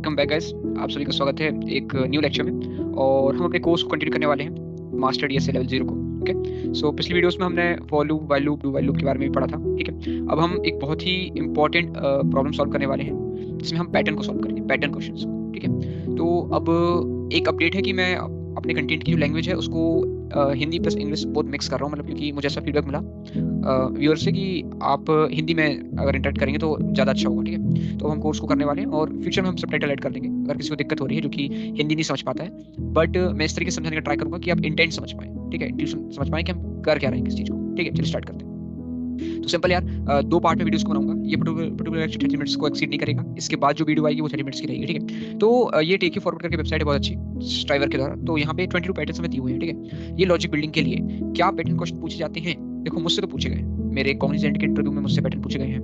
Welcome back guys. आप सभी का स्वागत है एक न्यू लेक्चर में। और हम अपने कोर्स को कंटिन्यू करने वाले हैं, मास्टर डीएसए लेवल 0 को। ओके, सो पिछली वीडियोस में हमने for loop, while loop, do while loop के बारे में भी पढ़ा था। ठीक है, अब हम एक बहुत ही इंपॉर्टेंट प्रॉब्लम सॉल्व करने वाले हैं, जिसमें हम पैटर्न को सॉल्व करेंगे, पैटर्न क्वेश्चंस को। ठीक है, तो अब एक अपडेट है कि मैं अपने कंटेंट की जो लैंग्वेज है उसको हिंदी प्लस इंग्लिश बहुत मिक्स कर रहा हूँ, मतलब क्योंकि मुझे ऐसा फीडबैक मिला व्यूअर से कि आप हिंदी में अगर इंटरेक्ट करेंगे तो ज़्यादा अच्छा होगा। ठीक है, तो हम कोर्स को करने वाले हैं और फ्यूचर में हम सबटाइटल ऐड कर देंगे अगर किसी को दिक्कत हो रही है जो कि हिंदी नहीं समझ पाता है। बट मैं इस तरीके से समझाने का ट्राई करूंगा कि आप इंटेंट समझ पाए। ठीक है, इंटेंशन समझ पाए कि हम कर क्या रहे हैं किस चीज़ को। ठीक है, चलिए स्टार्ट करते हैं। तो सिंपल यार, दो पार्ट में वीडियोस को बनाऊंगा। ये पर्टिकुलर लेक्चर 30 मिनट्स को एक्सीड नहीं करेगा। इसके बाद जो वीडियो आएगी वो 30 मिनट्स की रहेगी। ठीक है, तो ये टेक यू फॉरवर्ड करके वेबसाइट है बहुत अच्छी, स्ट्राइवर के द्वारा। तो यहाँ पे 22 पैटर्न्स में दिए हुए हैं। ठीक है, ये लॉजिक बिल्डिंग के लिए क्या पैटर्न क्वेश्चन पूछे जाते हैं। देखो, मुझसे तो पूछे गए, मेरे कॉग्निजेंट के इंटरव्यू में मुझसे पैटर्न पूछे गए हैं।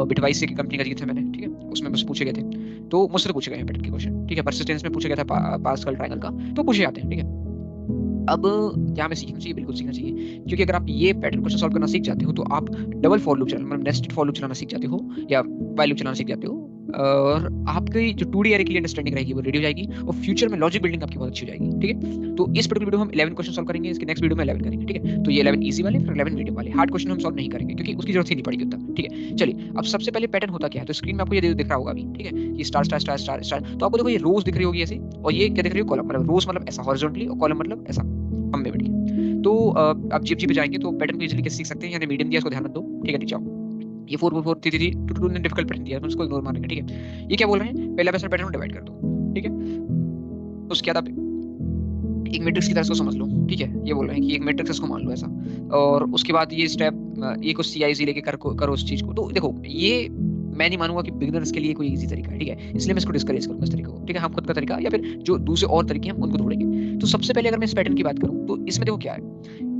बिटवाइस की कंपनी का दिया था मैंने। ठीक है, उसमें मुझसे पूछे गए थे, तो मुझसे तो पूछे गए हैं पैटर्न के क्वेश्चन। ठीक है, परसिस्टेंस में पूछा गया था, पास्कल ट्रायंगल का, तो पूछे जाते हैं। ठीक है, अब क्या हमें सीखना चाहिए, बिल्कुल सीखना चाहिए, क्योंकि अगर आप ये पैटर्न क्वेश्चन सॉल्व करना सीख जाते हो तो आप डबल फॉर लूप चलाना, मतलब नेस्टेड फॉर लूप चलाना सीख जाते हो, या व्हाइल लूप चलाना सीख जाते हो। और आपकी जो 2D एरे की अंडरस्टैंडिंग रहेगी वो रेडी हो जाएगी, और फ्यूचर में लॉजिक बिल्डिंग आपकी बहुत अच्छी हो जाएगी। ठीक है, तो इस पर्टिकुलर वीडियो में हम 11 क्वेश्चन सॉल्व करेंगे, इसके नेक्स्ट वीडियो में 11 करेंगे। ठीक है, तो ये 11 इजी वाले, फिर 11 मीडियम वाले। हार्ड क्वेश्चन हम सॉल्व नहीं करेंगे क्योंकि उसकी जरूरत ही नहीं पड़ेगी उतना। ठीक है, चलिए, अब सबसे पहले पैटर्न होता क्या है, तो स्क्रीन में आपको ये दिख रहा होगा अभी। ठीक है, ये star star star star star, तो आपको देखो ये रोज दिख रही होगी ऐसी, और ये क्या दिख रही है, कॉलम। मतलब रोज मतलब ऐसा हॉरिजॉन्टली, और कॉलम मतलब ऐसा हम में बैठ के। तो आप जीएफजी पे जाएंगे तो पैटर्न को इजीली कैसे सीख सकते हैं। यानी मीडियम दिया, इसको ध्यान मत दो। ठीक है, नीचे आओ। ये 4 4 3 3 2 2 ने डिफिकल्ट पैटर्न दिया है, तो उसको इग्नोर मारेंगे। ठीक है, ये क्या बोल रहे हैं, पहला पैटर्न को डिवाइड कर दो। ठीक है, उसके बाद आप एक मैट्रिक्स की तरह इसको समझ लो। ठीक है, ये बोल रहे हैं कि एक मैट्रिक्स इसको मान लो ऐसा, और उसके बाद ये स्टेप, ये कुछ CIC लेके करो उस चीज को। तो देखो, ये मैं नहीं मानूंगा कि बिगिनर्स के लिए कोई इजी तरीका है। ठीक है, इसलिए मैं इसको डिस्करेज करूंगा इस तरीके को। ठीक है, हम खुद का तरीका या फिर जो दूसरे और तरीके हैं हम उनको ढूंढेंगे। तो सबसे पहले अगर मैं इस पैटर्न की बात करूं तो इसमें देखो क्या है,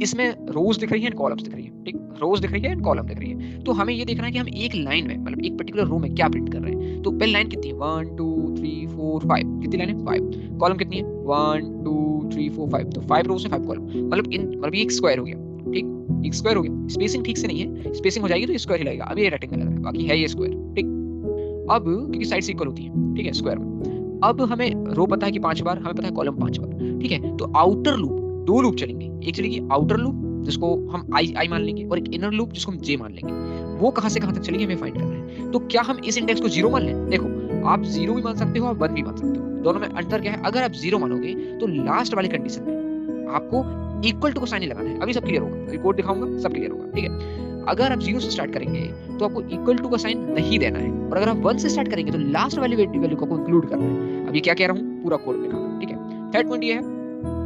इसमें रोज दिख रही है एंड कॉलम्स दिख रही है। ठीक, रोज दिख रही है एंड कॉलम दिख रही है। तो हमें ये देखना है कि हम एक लाइन में, मतलब एक पर्टिकुलर रो में क्या प्रिंट कर रहे हैं। तो पहली लाइन कितनी है, 1 2 3 4 5, कितनी लाइन है, 5। कॉलम कितनी है, 1 2 3 4 5, तो 5 रोज है 5 कॉलम, मतलब ये एक स्क्वायर हो गया। ठीक, एक स्क्वायर हो गया। स्पेसिंग ठीक से नहीं है, स्पेसिंग हो जाएगी तो स्क्वायर ही लगेगा। अभी ये रेक्टेंगल लग रहा है, बाकी है ये स्क्वायर। ठीक, अब क्योंकि साइड इक्वल होती है, ठीक है, स्क्वायर में। अब हमें रो पता है कि 5 बार, हमें पता है कॉलम 5 बार। ठीक है, तो आउटर लूप, दो लूप चलेंगे। एक चलेगी आउटर लूप जिसको हम आई मान लेंगे, और एक इनर लूप जिसको हम जे मान लेंगे। वो कहां से कहां तक चलेगी हमें फाइंड करना है। तो क्या हम इस इंडेक्स को 0 मान लें। देखो, आप 0 भी मान सकते हो, आप 1 भी मान सकते हो, दोनों में अंतर क्या है। अगर आप 0 मानोगे तो लास्ट वाली कंडीशन में आपको इक्वल टू को साइन ही लगाना है। अभी सब क्लियर होगा, रिपोर्ट दिखाऊंगा, सब क्लियर होगा। ठीक है, अगर आप 0 से स्टार्ट करेंगे तो आपको इक्वल टू का साइन नहीं देना है, और अगर आप 1 से स्टार्ट करेंगे तो लास्ट वाली वैल्यू को इंक्लूड करना है। अब ये क्या कह रहा हूँ, पूरा कोड में लिखा। ठीक है, थर्ड पॉइंट ये है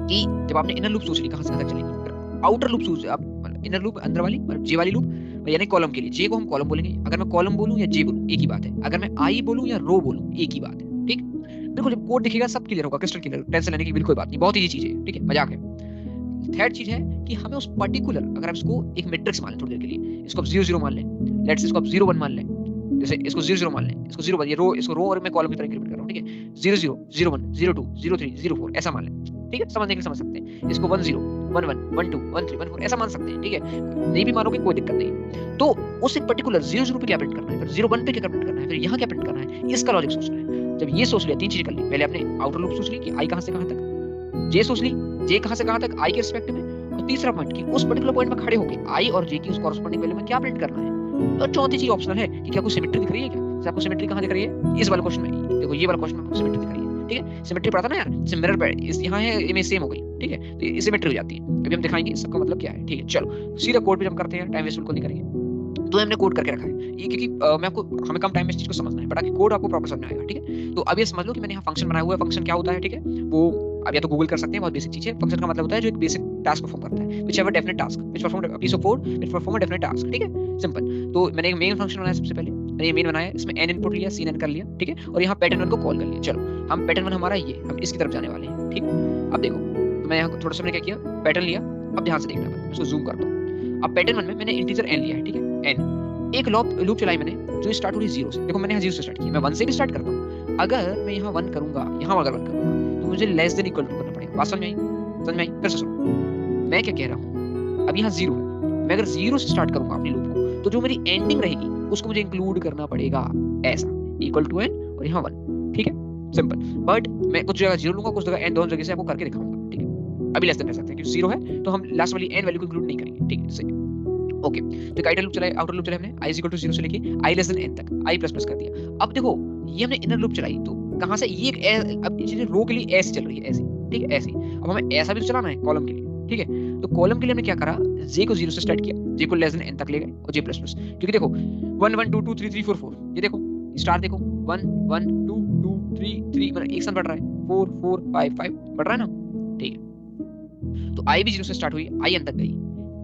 कि जब आपने इनर लूप सोच ली कहां से कहां तक चलेगी, फिर आउटर लूप सोच, आप इनर लूप अंदर वाली, मतलब जे वाली लूप, यानी कॉलम के लिए जे को हम कॉलम बोलेंगे। अगर मैं कॉलम बोलूं या जे बोलूं एक ही बात है, अगर मैं आई बोलूं या रो बोलूं एक ही बात है। ठीक, बिल्कुल, जब कोड दिखेगा सब क्लियर होगा, क्रिस्टल क्लियर, टेंशन लेने की बिल्कुल बात नहीं, बहुत ईजी चीज है। ठीक है, मजाक है। थर्ड चीज है कि हमें उस पर्टिकुलर, अगर आप इसको एक मैट्रिक्स मान लें थोड़ी देर के लिए, इसको आप 0 0 मान लें, लेट्स इसको आप 0 1 मान लें, जैसे इसको 0 0 मान लें, इसको 0 1, ये रो, इसको रो और मैं कॉलम की तरह इंक्रीमेंट कर रहा हूं। ठीक है, 0 0 0 1 0 2 0 3 0 4 ऐसा मान लें। ठीक है, समझने के लिए समझ सकते हैं। इसको 1 0 1 1 1 2 1 3 1 4 ऐसा मान सकते हैं। ठीक है, नहीं भी मानोगे कोई दिक्कत नहीं। तो उस एक पर्टिकुलर 0 0 पे क्या प्रिंट करना है, फिर 0 1 पे क्या प्रिंट करना है, फिर यहाँ क्या प्रिंट करना है, इसका लॉजिक सोचना है। जब ये सोच लिया, तीन चीजें कर ली। पहले आपने आउटर लूप सोच ली कि आई कहां से कहां तक, जे सोच ली, जे कहां से कहां तक आई के रिस्पेक्ट में, और तीसरा पॉइंट कि उस पर्टिकुलर पॉइंट में खड़े होकर आई और जे की उस कॉरेस्पॉन्डिंग वैल्यू में क्या प्रिंट करना है। और चौथी चीज ऑप्शनल है कि क्या कोई सिमेट्री दिख रही है क्या। जैसे आपको सिमेट्री कहां दिख रही है, इस वाले क्वेश्चन में देखो, ये वाला क्वेश्चन में सिमेट्री दिख रही है। ठीक है, सिमेट्री पढ़ा था ना यार, जैसे मिरर पे इस यहाँ है, इमेज सेम हो गई। ठीक है, तो ये सिमेट्री हो जाती है। अभी हम दिखाएंगे इसका मतलब क्या है। ठीक है, चलो सीधा कोड पे जम करते हैं, टाइम वेस्ट बिल्कुल नहीं करेंगे। तो हमने कोड करके रखा है ये, क्योंकि मैं आपको, हमें कम टाइम में इस चीज को समझना है, बट आगे कोड आपको प्रॉपर समझ में आएगा। ठीक है, तो अब ये समझ लो कि मैंने यहाँ फंक्शन बनाया हुआ है। फंक्शन क्या होता है, ठीक है, वो अब या तो गूगल कर सकते हैं, बहुत बेसिक चीज है। फंक्शन का मतलब होता है जो एक बेसिक टास्क परफॉर्म करता है, whichever definite task which perform a piece of code which perform a definite task. ठीक है, सिंपल। तो मैंने एक मेन फंक्शन बनाया सबसे पहले, मैंने ये मेन बनाया, इसमें n इनपुट लिया, c n कर लिया। ठीक है, और यहाँ पैटर्न 1 को कॉल कर लिया। चलो, हम पैटर्न 1 हमारा ये, हम इसकी तरफ जाने वाले हैं। ठीक, अब देखो, तो मैं यहाँ थोड़ा सा मैंने क्या किया, पैटर्न लिया। अब ध्यान से देखना, मैं इसको जूम करता हूँ। अब पैटर्न 1 में मैंने इंटीजर n लिया है। ठीक है, n एक लूप चलाई मैंने, जो स्टार्ट हो रही है 0 से। देखो, मैंने यहाँ 0 से स्टार्ट किया, मैं 1 से भी स्टार्ट करता हूँ। अगर मैं यहाँ 1 करूंगा, यहाँ अगर 1 करूंगा, तो मुझे लेस देन इक्वल टू करना पड़ेगा। बात समझ में आई, समझ में आई। फिर से सुनो, मैं क्या कह रहा हूँ, अब यहाँ 0 है, मैं अगर 0 से स्टार्ट करूंगा अपनी लूप को, तो जो मेरी एंडिंग रहेगी उसको मुझे इंक्लूड करना पड़ेगा ऐसा, इक्वल टू n और यहाँ 1। ठीक है, सिंपल। बट मैं कुछ जगह 0 लूंगा, कुछ जगह n, दोनों जगह से आपको करके दिखाऊंगा, ठीक है। अभी लेस देन रह सकते हैं क्योंकि 0 है तो हम लास्ट वाली n वैल्यू को इंक्लूड नहीं करेंगे, ठीक है। सही, ओके। तो एक आउटर लूप चलाया, आउटर लूप चलाया हमने i इक्वल टू 0 से लेके i लेस देन n तक, i प्लस प्लस कर दिया। अब देखो ये हमने इनर लूप चलाई तो कहां से ये अब ये रो के लिए ऐसे चल रही है, ऐसे, ठीक है, ऐसे। अब हमें ऐसा भी तो चलाना है कॉलम के लिए, ठीक है। तो कॉलम के लिए हमने क्या करा, j को 0 से स्टार्ट किया, j को लेस देन n तक ले गए और j प्लस प्लस, क्योंकि देखो 1 1 2 2 3 3 4 4, ये देखो स्टार देखो 1 1 2 2 3 3, मतलब एक साथ बढ़ रहा है, 4 4 5 5 बढ़ रहा है ना, ठीक है। तो i भी 0 से स्टार्ट हुई, i n तक गई,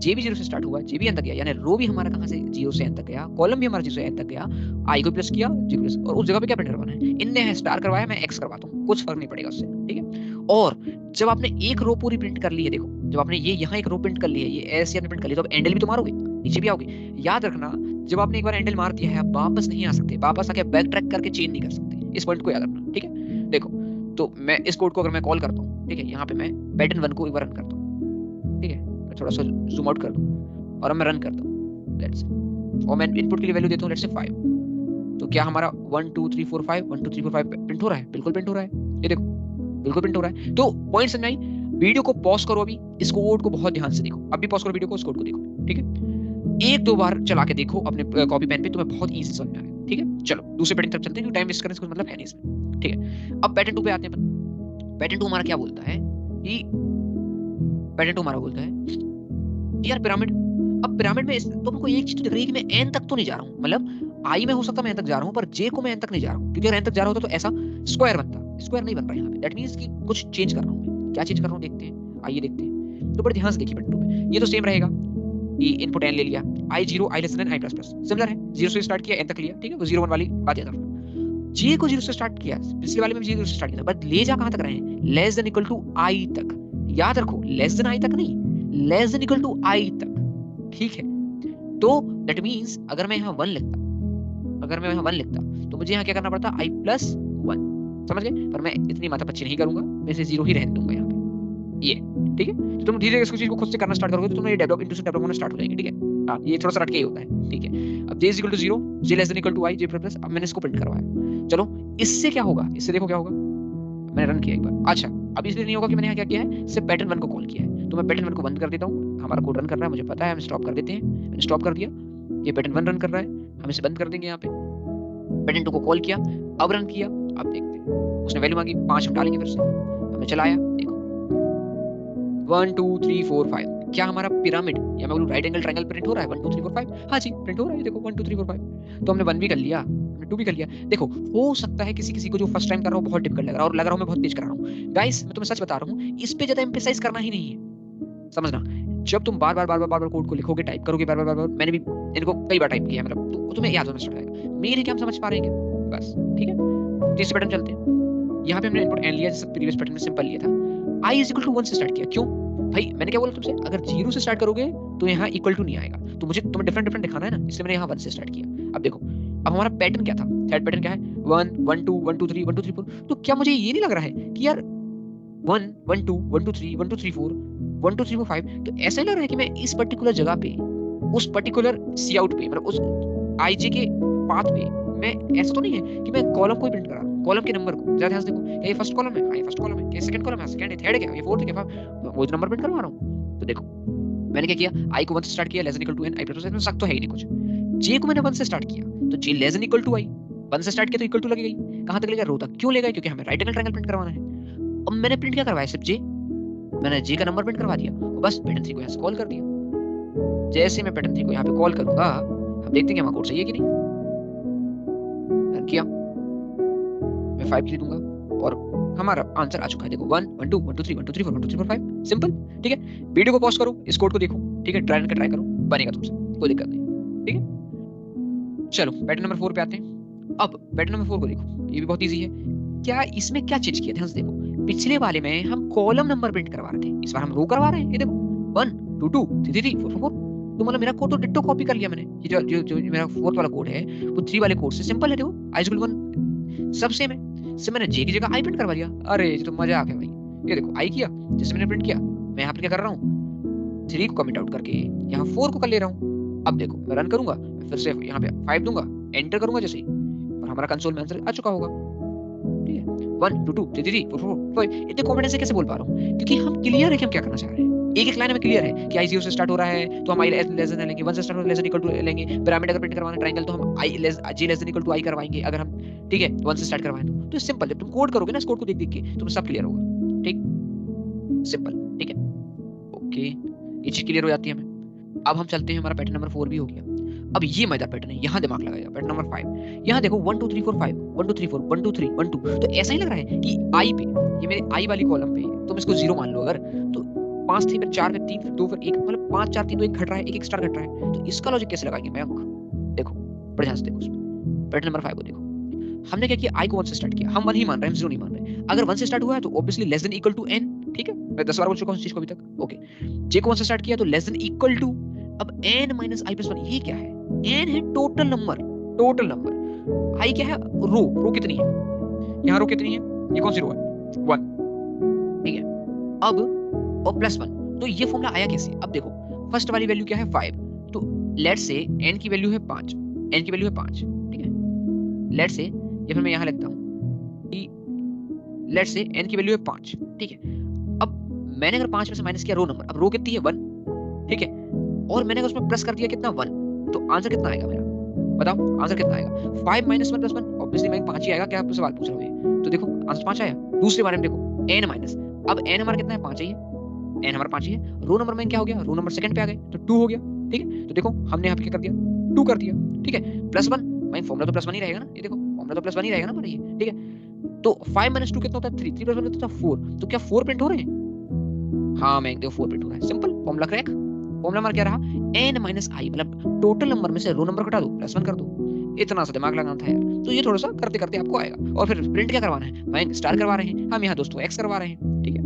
j भी 0 से स्टार्ट हुआ, j भी n तक गया, यानी रो भी हमारा कहां से 0 से n तक गया, कॉलम भी हमारा 0 से n तक गया, i को प्लस किया, j को प्लस, और उस जगह पे क्या प्रिंट करवाना है, इनने है स्टार करवाया, मैं x करवाता हूं, कुछ फर्क नहीं पड़ेगा उससे, ठीक है। और जब आपने एक रो पूरी प्रिंट कर ली है, देखो जब आपने ये यहाँ एक रो प्रिंट कर ली है, ये ऐसे आपने प्रिंट कर ली, तो अब एंडल भी तो मारोगे, नीचे भी आओगे। याद रखना जब आपने एक बार एंडल मार दिया है आप वापस नहीं आ सकते, वापस आके बैक ट्रैक करके चेंज नहीं कर सकते, इस पॉइंट को याद रखना, ठीक है। देखो तो मैं इस कोड को अगर मैं कॉल करता हूँ, ठीक है, यहाँ पे मैं पैटर्न 1 को एक बार रन करता हूँ, ठीक है, मैं थोड़ा सा जूम आउट कर दूँ और अब मैं रन करता हूँ, लेट्स से, और मैं इनपुट के लिए वैल्यू देता हूँ लेट्स से 5, तो क्या हमारा 1 2 3 4 5 1 2 3 4 5 प्रिंट हो रहा है, बिल्कुल प्रिंट हो रहा है, ये देखो बिल्कुल प्रिंट हो रहा है। तो पॉइंट समझ आई। वीडियो को पॉज करो, अभी इस कोड को बहुत ध्यान से देखो, अभी पॉज करो वीडियो को, इस कोड को देखो, ठीक है। एक दो बार चला के देखो अपने कॉपी पेन पे, तुम्हें बहुत इजी समझ में आएगा, ठीक है। चलो दूसरे पैटर्न तरफ चलते हैं, टाइम वेस्ट करने से कोई मतलब है नहीं इसमें, ठीक है। अब पैटर्न 2 पे आते हैं अपन। पैटर्न 2 हमारा क्या बोलता है कि पैटर्न 2 हमारा बोलता है यार पिरामिड, अब पिरामिड में तुमको एक चीज तो दिख रही है कि मैं एन तक तो नहीं जा रहा हूँ, मतलब आई में हो सकता मैं एन तक जा रहा हूँ पर जे को मैं एन तक नहीं जा रहा हूँ, क्योंकि अगर एन तक जा रहा होता तो ऐसा स्क्वायर बनता, स्क्वायर नहीं बन रहा यहाँ पे, दैट मींस कि कुछ चेंज कर रहा हूँ मैं, क्या चेंज कर रहा हूँ देखते हैं, आइए देखते हैं। तो बड़े ध्यान से देखिए पैटर्न 2 में, ये तो सेम रहेगा कि इनपुट n ले लिया, i 0 i less than i plus plus, similar है, 0 से स्टार्ट किया n तक लिया, ठीक है, वो 0 1 वाली बात याद रखना। j को 0 से स्टार्ट किया, पिछले वाले में भी 0 से स्टार्ट किया था, बट ले जा कहां तक रहे हैं, less than equal to i तक, याद रखो लेस देन i तक नहीं, less than equal to i तक, ठीक है। तो दैट मींस अगर मैं यहाँ 1 लिखता, अगर मैं यहाँ 1 लिखता तो मुझे यहाँ क्या करना पड़ता, i प्लस 1, समझ गए, पर मैं इतनी माथापच्ची नहीं करूंगा, मैं इसे 0 ही रहने दूंगा यहाँ पे, ये ठीक है। तो तुम धीरे-धीरे इसको चीज को खुद से करना स्टार्ट करोगे तो तुम्हें ये डेवलप इंटू से डेवलप होना स्टार्ट हो जाएगी, ठीक है। हां ये थोड़ा सा रट के ही होता है, ठीक है। अब j equal to 0, j less than equal to i, j plus, अब मैंने इसको प्रिंट करवाया। चलो इससे क्या होगा, इससे देखो क्या होगा, मैंने रन किया एक बार, अच्छा अब इसलिए नहीं होगा कि मैंने यहाँ क्या किया है, सिर्फ पैटर्न 1 को कॉल किया है, तो मैं पैटर्न 1 को बंद कर देता हूँ, हमारा कोड रन कर रहा है, मुझे पता है, हम स्टॉप कर देते हैं, मैंने स्टॉप कर दिया, ये पैटर्न 1 रन कर रहा है, हम इसे बंद कर देंगे यहाँ पे, पैटर्न 2 को कॉल किया, अब रन किया, अब देखते हैं, उसने वैल्यू मांगी 5 हम डालेंगे फिर से, हमने चलाया, देखो 1 2 3 4 5, क्या हमारा पिरामिड या मैं बोलूं राइट एंगल ट्रायंगल प्रिंट हो रहा है 1 2 3 4 5, हाँ जी प्रिंट हो रहा है, देखो 1 2 3 4 5, तो हमने 1 भी कर लिया, हमने 2 भी कर लिया। देखो हो सकता है किसी किसी को जो फर्स्ट टाइम कर रहा हो बहुत डिफिकल्ट लग रहा है और लग रहा हूं मैं बहुत तेज कर रहा हूं, गाइस मैं तुम्हें सच बता रहा हूं, इस पे ज्यादा एम्फेसाइज करना ही नहीं है, समझना। जब तुम बार बार कोड को लिखोगे, टाइप करोगे बार बार, मैंने भी इनको कई बार टाइप किया है, मतलब तो तुम्हें याद होना स्टार्ट हो जाएगा, मेरे क्या हम समझ पा रहे हैं क्या, बस ठीक है। तीसरे पैटर्न चलते हैं, यहाँ पे हमने इनपुट n लिया जैसे प्रीवियस पैटर्न में सिंपल लिया था, i इज इक्वल टू 1 से स्टार्ट किया, क्यों भाई मैंने क्या बोला तुमसे, अगर 0 से स्टार्ट करोगे तो यहाँ इक्वल टू नहीं आएगा, तो मुझे तुम्हें डिफरेंट डिफरेंट दिखाना है ना, इसलिए मैंने यहाँ 1 से स्टार्ट किया। अब देखो अब हमारा पैटर्न क्या था, थर्ड पैटर्न क्या है, 1 1 2 1 2 3 1 2 3 4, तो क्या मुझे ये नहीं लग रहा है कि यार 1 1 2 1 2 3 1 2 3 4 1 2 3 4 5, तो ऐसा ही लग रहा है कि मैं इस पर्टिकुलर जगह पे उस पर्टिकुलर सी आउट पे, मतलब उस आईजे के पाथ पे, मैं ऐसा तो नहीं है कि मैं कॉलम को ही प्रिंट कर रहा हूं, कॉलम के नंबर को जरा ध्यान से देखो, ये फर्स्ट कॉलम है, ये फर्स्ट कॉलम है, ये सेकंड कॉलम है, सेकंड है, थर्ड है, क्या ये फोर्थ है, क्या वो नंबर प्रिंट करवा रहा हूं। तो देखो मैंने क्या किया, i को 1 से स्टार्ट किया, less than equal to n, i plus में शक तो है ही नहीं कुछ, j को मैंने 1 से स्टार्ट किया तो j less than equal to i, 1 से स्टार्ट किया तो इक्वल टू लगेगा, कहां तक लगेगा, रो तक, क्यों लेगा, क्योंकि हमें राइट एंगल ट्रायंगल प्रिंट करवाना है। अब मैंने प्रिंट क्या करवाया, सिर्फ j, मैंने j का नंबर प्रिंट करवा दिया और बस पैटर्न 3 को यहां से कॉल कर दिया। जैसे मैं पैटर्न 3 को यहां पे कॉल करूंगा, हम देखते हैं कि हमारा कोड सही है कि नहीं, रन किया, मैं 5 लिख दूंगा और हमारा आंसर आ चुका है, देखो 1 1 2 1 2 3 1 2 3 4 1 2 3 4 5, सिंपल, ठीक है। वीडियो को पॉज करो, इस कोड को देखो, ठीक है, ट्राई करो, बनेगा तुमसे, कोई दिक्कत नहीं, ठीक है। चलो पैटर्न नंबर 4 पे आते हैं। अब पैटर्न नंबर 4 को देखो, ये भी बहुत इजी है, क्या इसमें क्या चेंज किया, ध्यान से देखो, पिछले वाले में हम कॉलम नंबर प्रिंट करवा रहे थे, इस बार हम रो करवा रहे हैं, ये देखो 1 2 2 3 3 4 4, तो मतलब मेरा कोड तो डिट्टो कॉपी कर लिया मैंने, ये जो मेरा 4th वाला कोड है वो 3 वाले कोड से सिंपल है, देखो i इक्वल 1 सब सेम है, सिर्फ मैंने j की जगह i प्रिंट करवा दिया, अरे ये तो मजा आ गया भाई, ये देखो i किया जैसे मैंने प्रिंट किया, मैं यहाँ पे क्या कर रहा हूँ 3 को कमिट आउट करके यहाँ 4 को कर ले रहा हूँ। अब देखो मैं रन करूंगा, फिर से यहाँ पे 5 दूंगा, एंटर करूंगा जैसे ही, और हमारा कंसोल में आंसर आ चुका होगा, ठीक है। 1 2 2 3 3 4 4 5 इतने कॉन्फिडेंस से कैसे बोल पा रहा हूँ? क्योंकि हम क्लियर है कि हम क्या करना चाह रहे हैं। एक लाइन में क्लियर है कि i 0 से स्टार्ट हो रहा है तो हम i लेस देन लेंगे, 1 से स्टार्ट हो लेस देन इक्वल टू लेंगे, पिरामिड अगर प्रिंट करवाना ट्रायंगल तो हम i j less than equal to i करवाएंगे अगर हम, ठीक है, 1 से स्टार्ट करवाएं तो सिंपल है। तुम कोड करोगे ना, इस कोड को देख देख के तुम्हें सब क्लियर होगा। ठीक, सिंपल, ठीक है, ओके, ये चीज क्लियर हो जाती है हमें। अब हम चलते हैं, हमारा पैटर्न नंबर 4 भी हो गया। अब ये मजेदार पैटर्न है, यहाँ दिमाग लगाएगा। पैटर्न नंबर 5, यहाँ देखो 1 2 3 4 5 1 2 3 4 1 2 3 1 2, तो ऐसा ही लग रहा है कि आई पे, ये मेरे आई वाली कॉलम पे तुम इसको 0 मान लो अगर, तो 5 थी, फिर 4, फिर 3, फिर 2, फिर 1, मतलब 5 4 3 2 1 घट रहा है, एक एक स्टार घट रहा है। तो इसका लॉजिक कैसे लगाएंगे मैं? देखो बड़े ध्यान से देखो उसमें, पैटर्न नंबर 5 को देखो। हमने क्या किया, आई को 1 से स्टार्ट किया, हम 1 ही मान रहे हैं, हम 0 नहीं मान रहे। अगर 1 से स्टार्ट हुआ है तो obviously less than equal to n, ठीक है, मैं 10 बार बोल चुका हूं इस चीज को अभी तक। ओके, j को 1 से स्टार्ट किया तो लेस देन इक्वल टू, अब n माइनस i प्लस 1, ये क्या है? n है total number, total number. i क्या है? रो कितनी है? यहाँ रो कितनी है? ये कौन सी रो है? 1, ठीक है। अब और प्लस 1, तो ये फॉर्मूला आया कैसे? अब देखो फर्स्ट वाली वैल्यू क्या है? 5, तो लेट्स से n की वैल्यू है 5, n की वैल्यू है 5, ठीक है। लेट्स से, या फिर मैं यहाँ लिखता हूँ कि लेट्स से n की वैल्यू है 5, ठीक है। अब मैंने अगर 5 में से माइनस किया रो नंबर, अब रो कितनी है? 1, ठीक है, और मैंने अगर उसमें प्लस कर दिया कितना? 1, तो आंसर कितना आएगा मेरा? बताओ आंसर कितना आएगा? 5 माइनस 1 प्लस 1, ऑब्वियसली मैं 5 ही आएगा। क्या आप सवाल पूछ रहे हो? तो देखो आंसर 5 आया। दूसरे बारे में देखो, n माइनस, अब n हमारा कितना है? 5 है, n हमारा 5 ही है। रो नंबर में क्या हो गया? रो नंबर सेकंड पे आ गए तो 2 हो गया, ठीक है। तो देखो हमने यहाँ पे क्या कर दिया? 2 कर दिया, ठीक है। प्लस 1, भाई फॉर्मूला तो प्लस 1 ही रहेगा ना, ये देखो फॉर्मूला तो प्लस 1 ही रहेगा ना हमारा ये, ठीक है। तो 5 माइनस 2 कितना होता है? 3, 3 प्लस 1 कितना होता है? 4। तो क्या 4 प्रिंट हो रहे हैं? हाँ, मैं देखो 4 प्रिंट हो रहा है। Simple formula crack. फॉर्मूला हमारा क्या रहा? n माइनस i, मतलब टोटल नंबर में से रो नंबर घटा दो, प्लस 1 कर दो। इतना सा दिमाग लगाना था यार, तो ये थोड़ा सा करते करते आपको आएगा। और फिर प्रिंट क्या करवाना है? मैं स्टार करवा रहे हैं, हम यहाँ दोस्तों x करवा रहे हैं, ठीक है।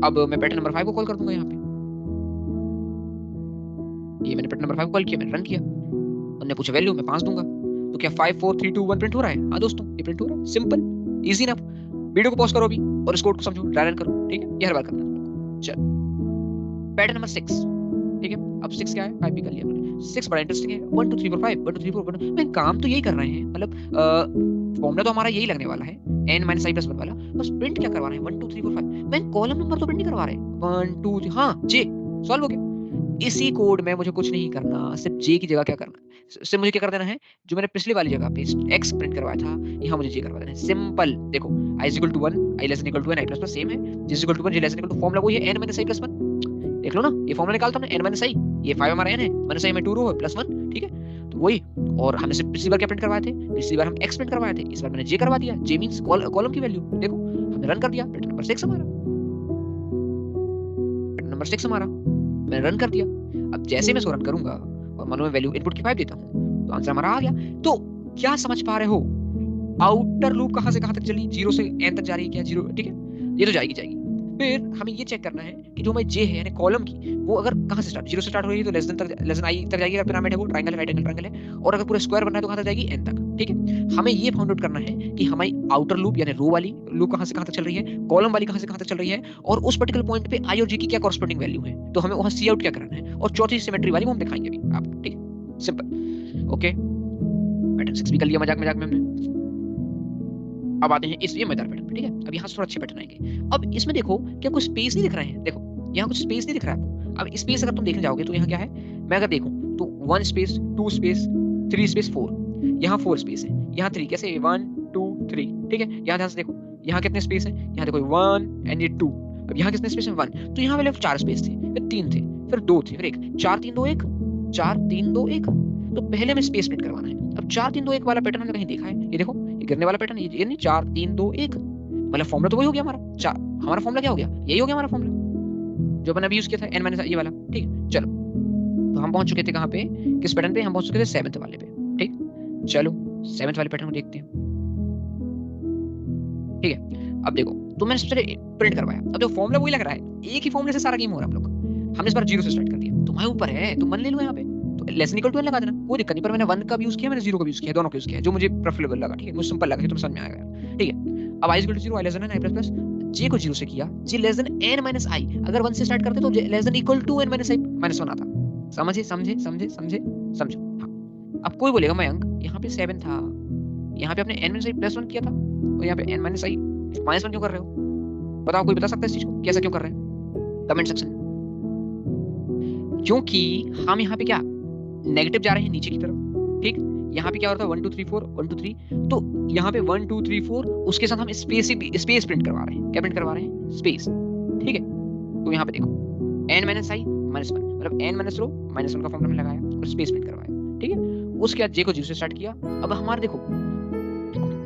अब मैं पैटर्न नंबर 5 को कॉल कर दूंगा यहाँ पे। ये मैंने पैटर्न नंबर 5 को कॉल किया, मैंने रन किया, उन्होंने पूछा वैल्यू, मैं 5 दूंगा। तो क्या 5 4 3 2 1 प्रिंट हो रहा है? हाँ दोस्तों, ये प्रिंट हो रहा है। Simple, easy enough. वीडियो को पॉज करो अभी और इस कोड को समझो, ट्राई रन करो, ठीक है। ये हर बार करना है। चल, पैटर्न नंबर 6, ठीक है। अब 6 क्या है? 5 भी कर लिया मैंने। 6 बड़ा इंटरेस्टिंग है। 1 2 3 4 5 1 2 3 4 1 मैं काम तो यही कर रहे हैं, मतलब फॉर्मूला तो हमारा यही लगने वाला है, n माइनस i प्लस 1 वाला। बस प्रिंट क्या करवा रहे हैं? 1 2 3 4 5। मैं कॉलम नंबर तो प्रिंट नहीं करवा रहे। 1 2 3, हाँ j, सॉल्व हो गया। इसी कोड में मुझे कुछ नहीं करना, सिर्फ j की जगह क्या करना है, सिर्फ मुझे क्या कर देना है, जो मैंने पिछली वाली जगह पे x प्रिंट करवाया था, यहाँ मुझे j करवा देना है। सिंपल, देखो i is equal to 1, i less than equal to n, i plus plus same है, j is equal to 1, j less than equal to, formula वही है, n माइनस i प्लस 1। देख लो ना, ये फॉर्मूला निकालता हूं ना, n माइनस i, ये 5 हमारा n है, माइनस i में 2 रो है, प्लस 1, ठीक है। तो वही, और हमने सिर्फ पिछली बार क्या प्रिंट करवाए थे? पिछली बार हम x प्रिंट करवाए थे, इस बार मैंने j करवा दिया। j मींस कॉलम की वैल्यू। देखो हमने रन कर दिया, पैटर्न नंबर 6 हमारा, पैटर्न नंबर 6 हमारा मैंने रन कर दिया। अब जैसे मैं इसको रन करूंगा और मानो मैं वैल्यू इनपुट की 5 देता हूं, तो आंसर हमारा आ गया। तो क्या समझ पा रहे हो? आउटर लूप कहां से कहां तक चली? 0 से n तक जा रही है क्या? 0, ठीक है, ये तो जाएगी। फिर हमें ये चेक करना है कि जो हमारी j है यानी कॉलम की, वो अगर कहां से स्टार्ट, 0 से स्टार्ट हो रही है तो लेस देन i तक जाएगी, अगर पिरामिड है, वो ट्रायंगल है, राइट एंगल ट्रायंगल है। और अगर पूरा स्क्वायर बनना है तो कहां तक जाएगी? n तक, ठीक है। हमें ये फाइंड आउट करना है कि हमारी आउटर लूप यानी रो वाली लूप कहां से कहां तक चल रही है, कॉलम वाली कहां से कहां तक चल रही है, और उस पर्टिकुलर पॉइंट पे i और j की क्या कॉरस्पॉन्डिंग वैल्यू है, तो हमें वहां सी आउट क्या करना है। और चौथी सिमेट्री वाली वो हम दिखाएंगे अभी आपको, ठीक है। Simple, okay. पैटर्न 6 भी कर लिया मजाक मजाक में हमने। अब आते हैं इस ये मजेदार पैटर्न पे, ठीक है। अब यहाँ से थोड़ा अच्छे पैटर्न आएंगे। अब इसमें देखो क्या कुछ स्पेस नहीं दिख रहे हैं? देखो यहाँ कुछ स्पेस नहीं दिख रहा है आपको। अब स्पेस अगर तुम देखने जाओगे तो यहाँ क्या है, मैं अगर देखूं तो 1 स्पेस 2 स्पेस 3 स्पेस 4, यहाँ 4 स्पेस है, यहाँ 3, कैसे 1 2 3, ठीक है। यहाँ ध्यान से देखो, यहाँ कितने स्पेस है? यहाँ देखो 1 एंड ये 2। अब यहाँ कितने स्पेस है? 1। तो यहाँ वाले 4 स्पेस थे, फिर 3 थे, फिर 2 थे, फिर 1, 4 3 2 1, 4 3 2 1। तो पहले हमें स्पेस प्रिंट करवाना है। अब 4 3 2 1 वाला पैटर्न हमने कहीं देखा है? ये देखो, ये गिरने वाला पैटर्न, ये नहीं 4 3 2 1, मतलब फॉर्मूला तो वही हो गया हमारा। हमारा फॉर्मूला क्या हो गया? यही हो गया हमारा फॉर्मूला जो मैंने अभी यूज किया था, n माइनस ये वाला, ठीक है। चलो, तो हम पहुंच चुके थे कहां पे, किस पैटर्न पे? हम पहुंच चुके थे 7th वाले पे, ठीक। चलो 7th वाले पैटर्न को देखते हैं, ठीक है। अब देखो, तो मैंने सबसे पहले प्रिंट करवाया। अब देखो फॉर्मूला वही लग रहा है, एक ही फॉर्मूले से सारा गेम हो रहा है हम लोग। हमने इस बार 0 से स्टार्ट कर दिया, तुम्हारे ऊपर है, तुम 1 ले लो यहाँ पे, तो लेस देन इक्वल टू 1 लगा देना, कोई दिक्कत नहीं। पर मैंने 1 का भी यूज किया, मैंने 0 का भी यूज किया, दोनों का यूज किया, जो मुझे प्रेफरेबल लगा, ठीक है, मुझे सिंपल लगा कि तुम समझ में आ गया, ठीक है। अब i equal to 0, i less than i plus plus, j को 0 से किया, j less than n minus i, अगर 1 से स्टार्ट करते तो less than equal to n minus i minus 1 आता। समझे समझे समझे समझे समझो, हाँ। अब कोई बोलेगा मयंक यहाँ पे 7 था, यहाँ पे आपने n माइनस i प्लस 1 किया था, और यहाँ पे n माइनस i -1 क्यों कर रहे हो? बताओ, कोई बता सकता है इस चीज को कैसा क्यों कर रहे हैं? कमेंट सेक्शन में। क्योंकि हम यहाँ पे क्या नेगेटिव जा रहे हैं नीचे की तरफ, ठीक। यहाँ पे क्या होता है 1 2 3 4 1 2 3, तो यहाँ पे 1 2 3 4 उसके साथ हम स्पेस प्रिंट करवा रहे हैं। क्या प्रिंट करवा रहे हैं? स्पेस, ठीक है। तो यहाँ पे देखो n - i -1, मतलब n - रो -1 का फॉर्मूला में लगाया और स्पेस प्रिंट करवाया, ठीक है। उसके बाद j को 0 से स्टार्ट किया। अब हमारे देखो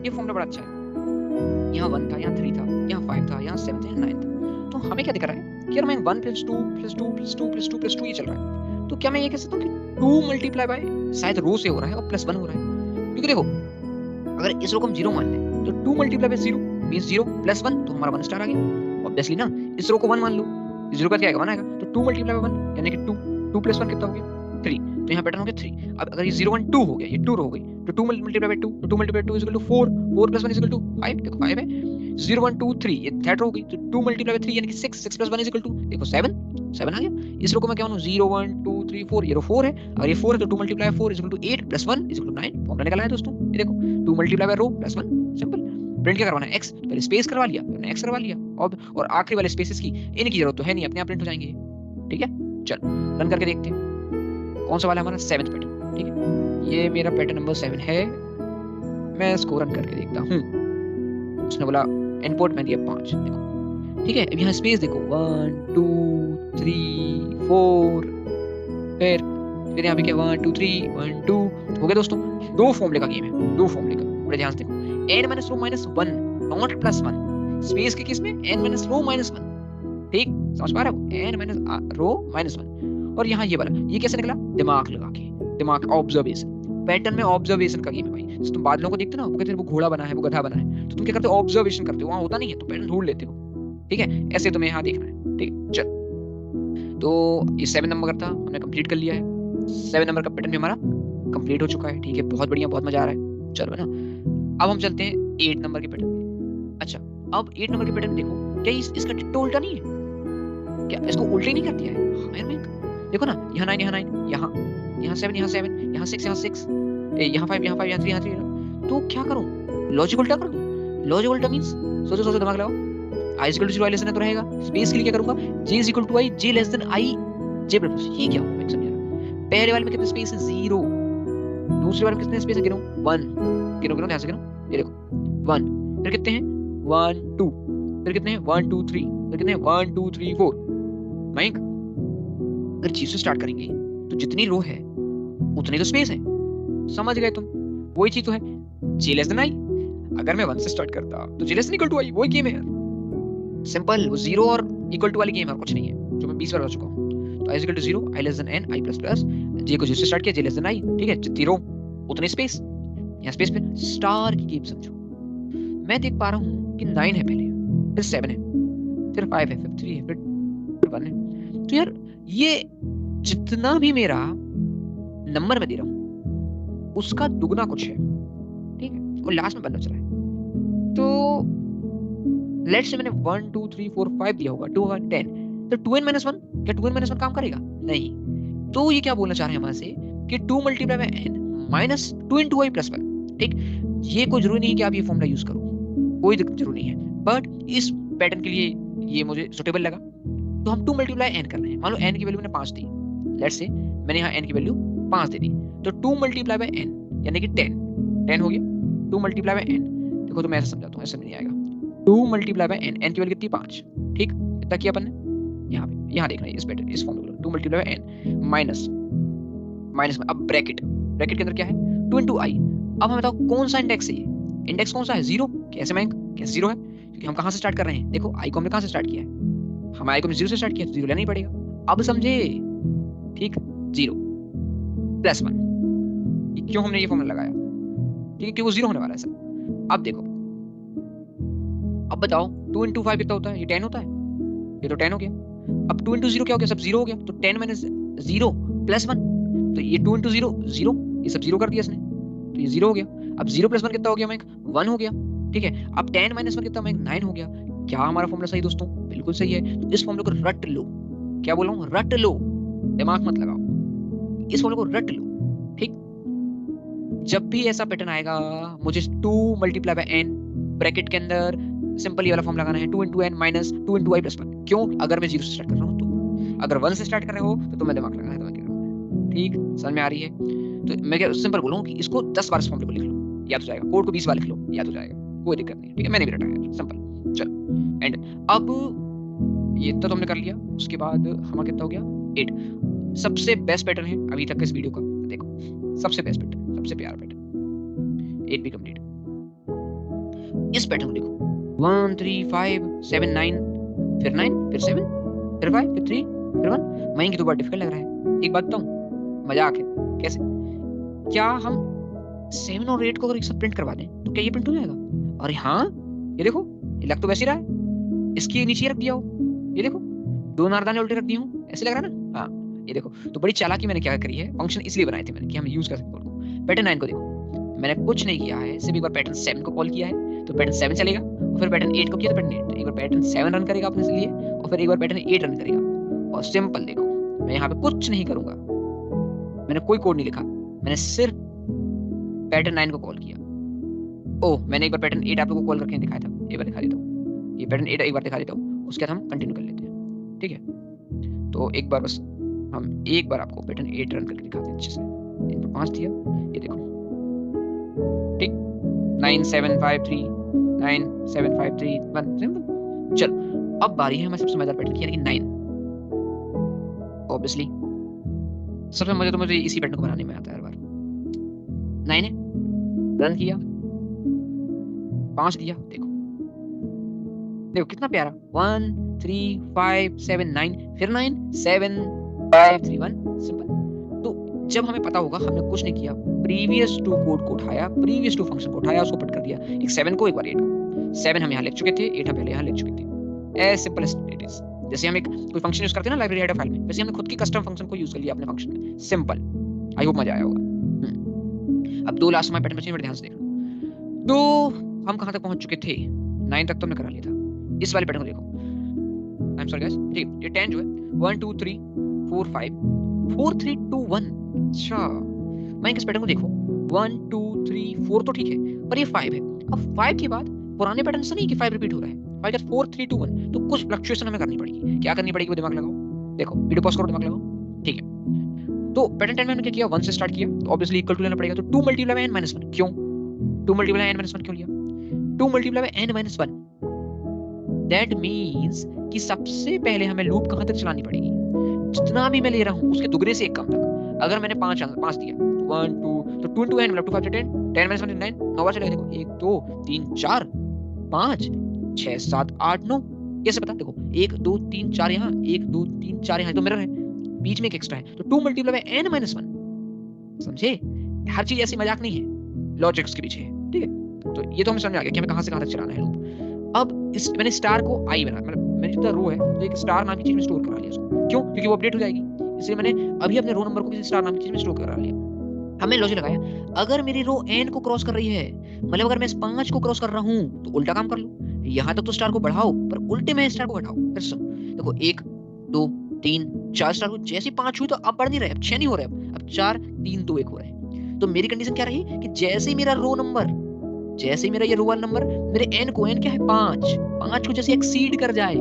ये फॉर्मूला बड़ा अच्छा है। यहाँ 1 था, यहाँ 3 था, यहाँ 5 था, यहाँ 7 था, यहाँ 9 था। तो हमें क्या दिख रहा है कि यार मैं 1 + 2 + 2 + 2 + 2 + 2 ये चल रहा है। तो क्या मैं ये कह सकता हूँ कि 2 मल्टीप्लाई बाय शायद रो से हो रहा है और +1 हो रहा है। क्योंकि देखो अगर इस रो को हम 0 मान लें तो 2 × 0 मींस 0 + 1, तो हमारा 1 स्टार आ गया ऑब्वियसली ना। इस रो को 1 मान लो, 0 का क्या आएगा 1 आएगा, तो 2 × 1 यानी कि 2 2 + 1 कितना हो गया 3। तो यहाँ पैटर्न हो गया 3। अब अगर ये 0 1 2 हो गया, ये 2 रो हो गई, तो 2 × 2, तो 2 × 2 = 4, 4 + 1 = 5, देखो 5 है। 0 1 2 3 ये थर्ड रो हो गई, तो 2 × 3 यानी कि 6, 6 + 1 = देखो 7, 7 आ गया। इस रो को मैं क्या मानूं 0 1 2 3 4, ये रो 4 है। अगर ये 4 है तो 2 × 4 = 8 + 1 = 9। फॉर्मूला निकला है दोस्तों, ये देखो 2 × रो +1, सिंपल। प्रिंट क्या करवाना है x, पहले स्पेस करवा लिया, मैंने x करवा लिया और आखिरी वाले स्पेसेस की इनकी जरूरत तो है नहीं, अपने आप प्रिंट हो जाएंगे, ठीक है। चलो रन करके देखते हैं कौन सा वाला हमारा 7th पैटर्न, ठीक है। ये मेरा पैटर्न नंबर 7 है। मैं इसको रन करके देखता हूँ। उसने बोला इनपुट में दिया 5, देखो ठीक है। अब यहाँ स्पेस देखो 1 2 3 4, फिर यहाँ पे क्या 1 2 3 1 2 हो गया दोस्तों। दो फॉर्मूले का गेम है, दो फॉर्मूले का, बड़े ध्यान से देखो। n - रो -1 नॉट +1, स्पेस के किस में n - रो -1, ठीक समझ पा रहे हो, n - रो -1। और यहाँ ये वाला ये कैसे निकला, दिमाग लगा के, दिमाग ऑब्जर्वेशन। पैटर्न में ऑब्जर्वेशन का गेम है भाई। जैसे तुम बादलों को देखते हो ना, वो कहते हैं वो घोड़ा बना है, वो गधा बना है, तो तुम क्या करते हो ऑब्जर्वेशन करते हो, वहां होता नहीं है तो पैटर्न ढूंढ लेते हो, ठीक है। ऐसे तुम्हें यहाँ देखना है, ठीक है। चल तो ये 7 नंबर का था, हमने कंप्लीट कर लिया है। 7 नंबर का पैटर्न भी हमारा कंप्लीट हो चुका है, ठीक है। बहुत बढ़िया, बहुत मजा आ रहा है, चलो है ना। अब हम चलते हैं 8 नंबर के पैटर्न पे। अच्छा अब 8 नंबर के पैटर्न देखो, क्या इसका डिट्टो उल्टा नहीं है, क्या इसको उल्टे नहीं कर दिया है? देखो ना, यहाँ 9 यहाँ 9 यहाँ 7 यहाँ 7 यहाँ 6 यहाँ 6 यहाँ 5 यहाँ 5 यहाँ 3 यहाँ 3, तो क्या करूँ, लॉजिक उल्टा कर दूँ। लॉजिक उल्टा मींस सोचो सोचो, दिमाग लगाओ। i = 0 i लेस देन तो रहेगा, स्पेस के लिए क्या करूंगा j = i j less than i j plus, ये क्या होगा समझ रहा। पहले वाले में कितने स्पेस है 0, दूसरे वाले में कितने स्पेस है गिनो 1, गिनो ध्यान से गिनो, ये देखो 1, फिर कितने हैं 1 2, फिर कितने हैं 1 2 3, फिर कितने हैं 1 2 3 4। माइक अगर जी से स्टार्ट करेंगे तो जितनी रो है उतनी तो स्पेस है, समझ गए तुम, वही चीज तो है j लेस देन i। अगर मैं 1 से स्टार्ट करता तो j लेस देन = i, वही गेम है यार, सिंपल। वो 0 और इक्वल टू वाली गेम है, कुछ नहीं है, जो मैं 20 बार बता चुका हूँ। तो i = 0 i less than n i plus plus, j को 0 से स्टार्ट किया j लेस देन i, ठीक है। जितनी रो उतनी स्पेस, यहाँ स्पेस पे स्टार की गेम समझो। मैं देख पा रहा हूँ कि 9 है पहले, फिर 7 है, फिर 5 है, फिर 3 है, फिर 1 है। तो यार ये जितना भी मेरा नंबर में दे रहा हूँ उसका दुगना कुछ है, ठीक है, और लास्ट में बनना चला है। तो लेट्स से मैंने 1 2 3 4 5 दिया होगा, 2 1 10, तो 2n - 1, क्या 2n - 1 काम करेगा? नहीं। तो ये क्या बोलना चाह रहे हैं हमारे से कि 2 × n माइनस 2 × i + 1, ठीक। ये कोई जरूरी नहीं कि आप ये फॉर्मूला यूज करो, कोई जरूरी नहीं है, बट इस पैटर्न के लिए ये मुझे सुटेबल लगा। तो हम 2 × n कर रहे हैं। मान लो n की वैल्यू मैंने 5 दी, लेट्स से मैंने यहाँ n की वैल्यू 5 दे दी, तो 2 × n यानी कि 10 10 हो गया। 2 × n, देखो तो मैं ऐसा समझाता हूँ, ऐसा नहीं आएगा। 2 × n, n की वैल्यू कितनी 5, ठीक, इतना किया अपन ने। यहाँ देखना है इस पैटर्न, इस फॉर्मूला 2 × n माइनस में अब ब्रैकेट के अंदर क्या है 2 × i। अब हमें बताओ कौन सा इंडेक्स है, ये इंडेक्स कौन सा है 0। कैसे मैं कैसे 0 है, क्योंकि हम कहाँ से स्टार्ट कर रहे हैं, देखो i को हमने कहाँ से स्टार्ट किया है, हम i को 0 से स्टार्ट किया, तो 0 लेना ही पड़ेगा। अब समझे, ठीक, 0 + 1, क्यों हमने ये फॉर्मूला लगाया, ठीक है, क्योंकि वो 0 होने वाला है सर। अब देखो, अब बताओ 2 × 5 कितना होता है, ये 10 होता है, ये तो 10 हो गया। अब 2 × 0 क्या हो गया, सब 0 हो गया, तो 10 - 0 + 1, तो ये 2 × 0 0, ये सब 0 कर दिया इसने, तो ये 0 हो गया। अब 0 + 1 कितना हो गया, मैं 1 हो गया, ठीक है। अब 10 - 1 कितना, मैं 9 हो गया। क्या हमारा फॉर्मूला सही दोस्तों, बिल्कुल सही है। तो इस फॉर्मूले को रट लो, क्या बोल रहा हूँ, रट लो, दिमाग मत लगाओ, इस फॉर्मूले को रट लो, ठीक। जब भी ऐसा पैटर्न आएगा, मुझे 2 × n ब्रैकेट के अंदर सिंपल ये वाला फॉर्म लगाना है 2 into n minus 2 into i plus 1। क्यों? अगर मैं 0 से स्टार्ट कर रहा हूँ तो। अगर 1 से स्टार्ट कर रहे हो तो तुम्हें दिमाग लगाना है, तुम्हें क्या करना है। ठीक, समझ में आ रही है? तो मैं क्या सिंपल बोलूँ कि इसको 10 बार इस फॉर्मूले को लिख लो, याद हो जाएगा। कोड को 20 बार लिख लो, याद हो जाएगा, कोई दिक्कत नहीं। ठीक है, मैंने भी रटा है, सिंपल। चलो एंड अब ये तो हमने कर लिया। उसके बाद हमारा कितना हो गया 8। सबसे बेस्ट पैटर्न है अभी तक इस वीडियो का, देखो सबसे बेस्ट पैटर्न, सबसे प्यारा पैटर्न 8 भी कंप्लीट। इस पैटर्न को देखो 1 3 5 7 9 फिर 9 फिर 7 फिर 5 फिर 3 फिर 1। मयंक तो बड़ा डिफिकल्ट लग रहा है। एक बात बताऊं, मजाक है। कैसे? क्या हम 7 और 8 को अगर एक साथ प्रिंट करवा दें तो क्या ये प्रिंट हो जाएगा? अरे हाँ, ये देखो, ये लग तो वैसे ही रहा है। इसके नीचे रख दिया हो, ये देखो 2 नारदाने उल्टे रख दिए हूं, ऐसे लग रहा है ना? हाँ, ये देखो। तो बड़ी चालाकी मैंने क्या करी है, फंक्शन इसलिए बनाए थे मैंने कि हम यूज कर सकते हैं। पैटर्न 9 को देखो, मैंने कुछ नहीं किया है, सिर्फ एक बार पैटर्न 7 को कॉल किया है तो पैटर्न 7 चलेगा, और फिर पैटर्न 8 को किया तो पैटर्न 8, एक बार पैटर्न 7 रन करेगा अपने लिए, और फिर एक बार पैटर्न 8 रन करेगा। और सिंपल देखो, मैं यहाँ पे कुछ नहीं करूंगा, मैंने कोई कोड नहीं लिखा, मैंने सिर्फ पैटर्न 9 को कॉल किया। ओह, मैंने एक बार पैटर्न 8 आप लोगों को कॉल करके दिखाया था, एक बार दिखा देता हूँ। ये पैटर्न 8 एक बार दिखा देता हूँ, उसके बाद हम कंटिन्यू कर लेते हैं। ठीक है, तो एक बार बस हम एक बार आपको पैटर्न 8 रन करके दिखाते हैं अच्छे से। इनपुट 5 दिया, ये देखो, ठीक 9 7 5 3 9 7 5 3 1। सिंपल। चलो अब बारी है हमारे सबसे मजेदार पैटर्न की, यानी कि 9। ऑब्वियसली सबसे मजा तो मुझे इसी पैटर्न को बनाने में आता है हर बार। 9 है, रन किया, 5 दिया, देखो देखो कितना प्यारा, 1 3 5 7 9 फिर 9 7 5 3 1। सिंपल। तो जब हमें पता होगा हमने कुछ नहीं किया, प्रीवियस टू कोड को उठाया, प्रीवियस टू फंक्शन को उठाया, उसको पुट कर दिया, एक 7 को एक बार 8 को। 7 हम यहाँ लिख चुके थे, 8 हम पहले यहाँ लिख चुके थे। As simple as it is. जैसे हम एक कोई फंक्शन यूज करते हैं ना लाइब्रेरी हेडर फाइल में, वैसे हमने खुद की कस्टम फंक्शन को यूज कर लिया अपने फंक्शन में। सिंपल। आई होप मजा आया होगा। अब 2 लास्ट हमारे पैटर्न बचे, बड़े ध्यान से देखना। तो हम कहां तक पहुंच चुके थे? 9 तक तो हमने करा लिया था। इस वाले पैटर्न को देखो, आई एम सॉरी गाइस, ठीक, ये 10 जो है 1 2 3 4 5 4 3 2 1। अच्छा, मैं इस पैटर्न को देखो 1 2 3 4 तो ठीक है, पर ये 5 है। अब 5 के बाद पुराने पैटर्न से नहीं कि 5 रिपीट हो रहा है, 5 के बाद 4 3 2 1, तो कुछ फ्लक्चुएशन हमें करनी पड़ेगी। क्या करनी पड़ेगी वो दिमाग लगाओ, देखो वीडियो पॉज करो, दिमाग लगाओ। ठीक है, तो पैटर्न 10 में हमने क्या किया, 1 से स्टार्ट किया, तो ऑब्वियसली इक्वल टू लेना पड़ेगा। तो 2 मल्टीप्लाई बाय n - 1। क्यों 2 मल्टीप्लाई बाय n - 1 क्यों लिया? 2 multiply by n - 1, that means कि सबसे पहले हमें लूप कहां तक चलानी पड़ेगी, जितना भी मैं ले रहा हूं उसके दुगने से एक कम तक। अगर मैंने 5 दिया तो 1 2, तो 2 into n मतलब 2 5 10 10 - 1 9, 9 बार चलेगा। देखो 1 2 3 4 5 6 7 8 9। कैसे पता? देखो 1 2 3 4 यहाँ, 1 2 3 4 यहाँ, तो मिरर है, बीच में एक एक्स्ट्रा है, तो 2 मल्टीप्लाई बाय n - 1। समझे? हर चीज ऐसी मजाक नहीं है, लॉजिक्स के पीछे है। ठीक है, तो ये तो हमें समझ आ गया कि हमें कहां से कहां तक चलाना है लूप। अब मैंने स्टार को आई बना, मतलब मेरी जो रो है तो एक स्टार नाम की चीज में स्टोर करा लिया उसको। क्यों? क्योंकि वो अपडेट हो जाएगी, इसलिए मैंने अभी अपने रो नंबर को किसी स्टार नाम की चीज में स्टोर करा लिया। हमने लॉजिक लगाया, अगर मेरी रो n को क्रॉस कर रही है, मतलब अगर मैं इस 5 को क्रॉस कर रहा हूं तो उल्टा काम कर लो, यहां तक तो स्टार को बढ़ाओ पर उल्टे में स्टार को घटाओ। फिर सुनो, देखो 1 2 3 4 स्टार को जैसे 5 हुई तो अब बढ़ नहीं रहे, अब 6 नहीं हो रहे, अब 4 3 2 1 हो रहे हैं। तो मेरी कंडीशन क्या रही कि जैसे ही मेरा रो नंबर, जैसे ही मेरा ये रो वाला नंबर मेरे n को, n क्या है 5 को जैसे एक्सीड कर जाए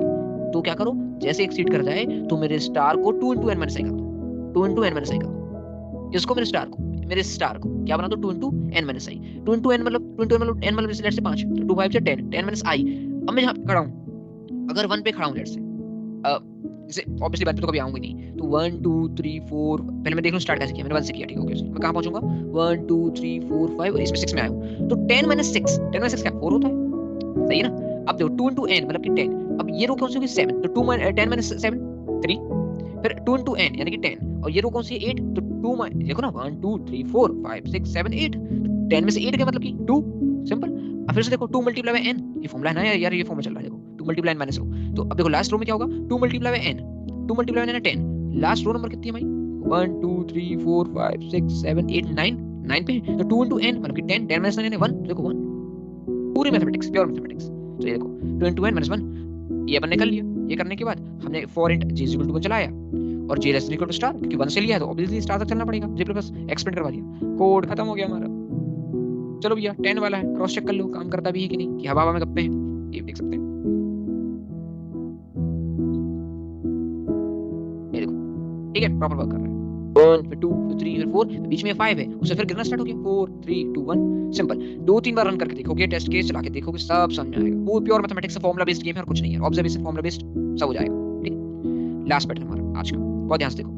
तो क्या करो, जैसे एक्सीड कर जाए तो मेरे स्टार को 2 into n - i कर दो, 2 into n - i कर दो। इसको मेरे स्टार को क्या बना दो, 2 into n - i। 2 into n मतलब 2 into n मतलब n मतलब जैसे लेट्स से 5, तो 2 5 से 10 10 - i। अब मैं जहां खड़ा हूं, अगर 1 पे खड़ा हूं लेट्स से, जैसे ऑब्वियसली बात पे तो कभी आऊंगी नहीं, तो 1 2 3 4 पहले मैं देख लूं स्टार्ट कैसे किया, मैंने 1 से किया, ठीक है, ओके, मैं कहां पहुंचूंगा 1 2 3 4 5 और इसमें 6 में आया हूं, तो 10 - 6 क्या 4 होता है, सही है ना? अब देखो 2 into n मतलब कि 10, अब ये रो कौन सी होगी 7, तो 10 - 7 3, फिर 2 into n यानी कि 10, और ये रो कौन सी है 8, तो 2 देखो ना 1 2 3 4 5 6 7 8, 10 में से 8 का मतलब कि 2। सिंपल। अब फिर से देखो 2 मल्टीप्लाई बाय n, ये फॉर्मूला है ना यार, ये फॉर्मूला चल रहा है, देखो 2 मल्टीप्लाई n माइनस रो। तो अब देखो लास्ट रो में क्या होगा, 2 multiply by n, 2 multiply by n 10, last row number कितनी है भाई 1 2 3 4 5 6 7 8 9 पे है, तो 2 into n मतलब कि 10 10 - 9 1, देखो 1, पूरी मैथमेटिक्स, प्योर मैथमेटिक्स। तो ये देखो 2 into n - 1, ये अपन ने कर लिया। ये करने के बाद हमने for int j = 1 चलाया, और j less than equal to star, क्योंकि 1 से लिया है तो ऑब्वियसली स्टार तक चलना पड़ेगा। j प्लस एक्सपेंड करवा दिया, कोड खत्म हो गया हमारा। चलो भैया 10 वाला है, क्रॉस चेक कर लो काम करता भी है कि नहीं, कि हवा में गप्पे हैं। ये देख सकते हैं, ये देखो, ठीक है, प्रॉपर वर्क कर रहा है। 1 फिर 2 फिर 3 फिर 4, बीच में 5 है, उससे फिर गिरना स्टार्ट हो गया, 4 3 2 1, सिंपल। 2-3 बार रन करके देखोगे, टेस्ट केस चला के देखोगे, सब समझ में आएगा। वो प्योर मैथमेटिक्स से फॉर्मूला बेस्ड गेम है और कुछ नहीं है, ऑब्जर्वेशन फॉर्मूला बेस्ड सब हो जाएगा, ठीक। लास्ट पैटर्न हमारा आज का, बहुत ध्यान से देखो,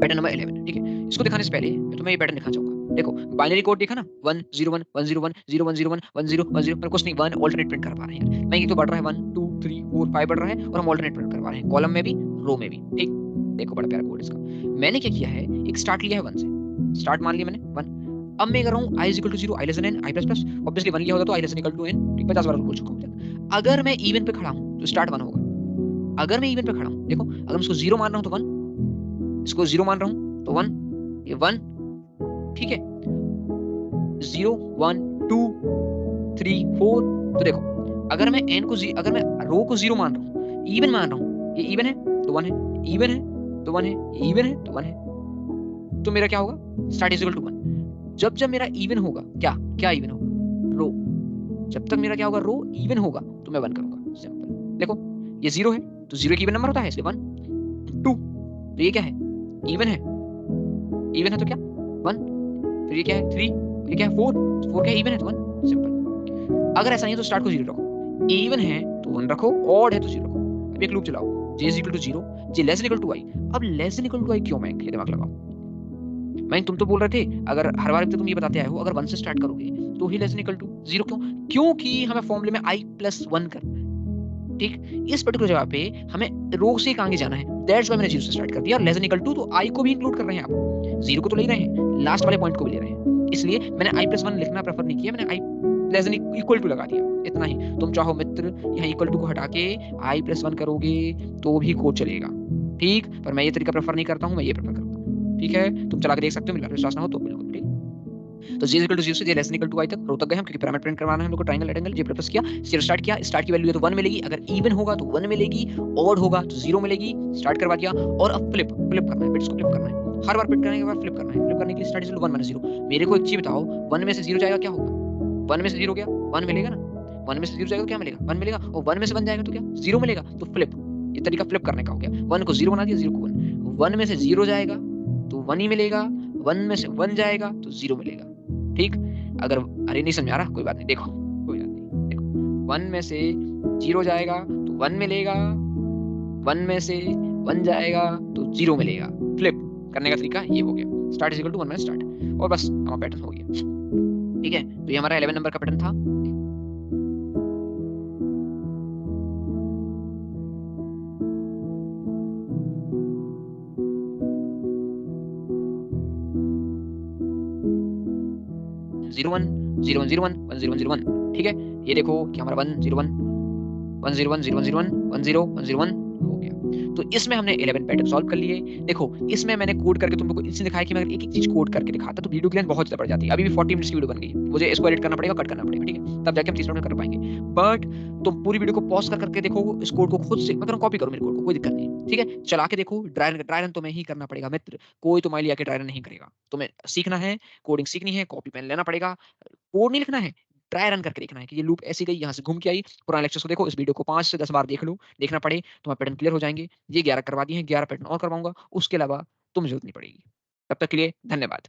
पैटर्न नंबर 11, ठीक है। इसको दिखाने से पहले मैं तुम्हें ये पैटर्न दिखाना चाहूंगा। देखो बाइनरी कोड देखा ना, 1 0 1 1 0 1 0 1 0 1 1 0 1 0, पर कुछ नहीं, 1 ऑल्टरनेट प्रिंट कर पा रहे हैं यार। मैं, ये तो बढ़ रहा है 1 2 3 4 5 बढ़ रहा है और हम ऑल्टरनेट प्रिंट कर पा रहे हैं, कॉलम में भी रो में भी, ठीक। देखो बड़ा प्यारा कोड इसका। मैंने क्या किया है, एक स्टार्ट लिया है 1 से, स्टार्ट मान लिया मैंने 1। अब मैं कर रहा हूँ i is equal to 0, i less than n, i plus plus, obviously 1 लिया होगा तो i less than equal to n, ठीक। 50 बार बोल चुका हूँ। अगर मैं इवन पे खड़ा हूँ तो स्टार्ट 1 होगा। अगर मैं इवन पे खड़ा हूँ, देखो अगर मैं इसको 0 मान रहा हूँ तो 1, इसको 0 मान रहा हूँ तो 1, ये 1, ठीक है। 0 1 2 3 4, तो देखो अगर मैं n को अगर मैं रो को 0 मान रहा हूँ, इवन मान रहा हूँ, ये इवन है तो 1 है, इवन है तो 1 है, इवन है तो 1 है, तो मेरा क्या होगा, स्टार्ट इज इक्वल टू 1। जब जब मेरा इवन होगा, क्या क्या इवन होगा, रो, जब तक मेरा क्या होगा, रो इवन होगा तो मैं 1 करूंगा, सिंपल। देखो ये 0 है तो 0 एक इवन नंबर होता है, इसलिए 1। 2 तो ये क्या है, इवन है, इवन है तो क्या 1, फिर ये क्या है 3, ये क्या है 4, 4 क्या इवन है तो 1, सिंपल। अगर ऐसा नहीं है तो स्टार्ट को 0 रखो, इवन है तो 1 रखो, ऑड है तो 0 रखो। अब एक लूप चलाओ, j is equal to 0, j less than equal to i। अब less than equal to i क्यों, मैं ये दिमाग लगाओ। मैं, तुम तो बोल रहे थे अगर हर बार तुम ये बताते आए हो, अगर 1 से स्टार्ट करोगे तो ही लेस देन इक्वल टू 0, क्यों, क्योंकि हमें फॉर्मूले में i प्लस 1 करना है, ठीक। इस पर्टिकुलर जगह पे हमें रो से आगे जाना है, दैट्स व्हाई मैंने 0 से स्टार्ट कर दिया, और लेस देन इक्वल टू तो i को भी इंक्लूड कर रहे हैं आप, 0 को तो ले रहे हैं, लास्ट वाले पॉइंट को भी ले रहे हैं, इसलिए मैंने i प्लस 1 लिखना प्रेफर नहीं किया, मैंने i less than equal to लगा दिया, इतना ही। तुम चाहो मित्र यहाँ इक्वल टू को हटा के i प्लस 1 करोगे तो भी कोड चलेगा, ठीक, पर मैं ये तरीका प्रेफर नहीं करता हूँ, मैं ये प्रेफर करता हूँ, ठीक है। तुम चला के देख सकते हो, मेरा विश्वास ना हो तो बिल्कुल, ठीक। तो j इक्वल टू 0 से j less than equal to i तक रो तक गए हम, क्योंकि पिरामिड प्रिंट करवाना है हम लोग को, ट्रायंगल रेक्टेंगल, j प्लस किया, स्टार्ट स्टार्ट किया, स्टार्ट की वैल्यू है तो 1 मिलेगी, अगर इवन होगा तो 1 मिलेगी, ऑड होगा तो 0 मिलेगी, स्टार्ट करवा दिया। और अब फ्लिप फ्लिप करना है, बिट्स को फ्लिप करना है, हर बार प्रिंट करने के बाद फ्लिप करना है, फ्लिप करने के लिए स्टार्ट इज 1 माइनस 0। मेरे को एक चीज बताओ, 1 में से 0 जाएगा क्या होगा, 1 में से 0 गया 1 मिलेगा ना, 1 में से 0 जाएगा तो क्या मिलेगा, 1 मिलेगा, और 1 में से 1 जाएगा तो क्या 0 मिलेगा, तो फ्लिप, ये तरीका फ्लिप करने का हो गया। 1 को 0 बना दिया, 0 को 1, 1 में से 0 जाएगा तो 1 ही मिलेगा, 1 में से 1 जाएगा तो 0 मिलेगा, ठीक। अगर अरे नहीं समझ आ रहा, कोई बात नहीं, देखो कोई बात नहीं, देखो 1 में से 0 जाएगा तो 1 मिलेगा, 1 में से 1 जाएगा तो 0 मिलेगा, फ्लिप करने का तरीका ये हो गया, start is equal to 1 minus start, और बस हमारा पैटर्न हो गया, ठीक है। तो ये हमारा 11 नंबर का पैटर्न था। जीरो वन 0 1 0 1 1 0 1 0 1, ठीक है। ये देखो कि हमारा 1 0 1 1 0 1 0 1 0 1 1 0 1 0 1 हो गया। तो इसमें हमने 11 पैटर्न सॉल्व कर लिए। देखो इसमें मैंने कोड करके तुम लोगों को इसलिए दिखाया कि मैं अगर एक एक चीज कोड करके दिखाता तो वीडियो की लेंथ बहुत ज्यादा बढ़ जाती है। अभी भी 40 मिनट्स की वीडियो बन गई, मुझे इसको एडिट करना पड़ेगा, कट करना पड़ेगा, ठीक है, तब जाके हम तीसरा में कर पाएंगे। बट तुम पूरी वीडियो को पॉज कर करके देखो, इस कोड को खुद से मतलब कॉपी करो मेरे कोड को, कोई दिक्कत नहीं, ठीक है। चला के देखो, ड्राई रन तुम्हें ही करना पड़ेगा मित्र, कोई तुम्हारे लिए आके ड्राई रन नहीं करेगा। तुम्हें सीखना है, कोडिंग सीखनी है, कॉपी पेन लेना पड़ेगा, कोड नहीं लिखना है, ट्राई रन करके देखना है कि ये लूप ऐसी गई, यहाँ से घूम के आई। पुराने लेक्चर्स को देखो, इस वीडियो को 5 से 10 बार देख लो, देखना पड़े, तुम्हारे पैटर्न क्लियर हो जाएंगे। ये 11 करवा दिए हैं, 11 पैटर्न और करवाऊंगा, उसके अलावा तुम्हें जरूरत नहीं पड़ेगी। तब तक के लिए धन्यवाद।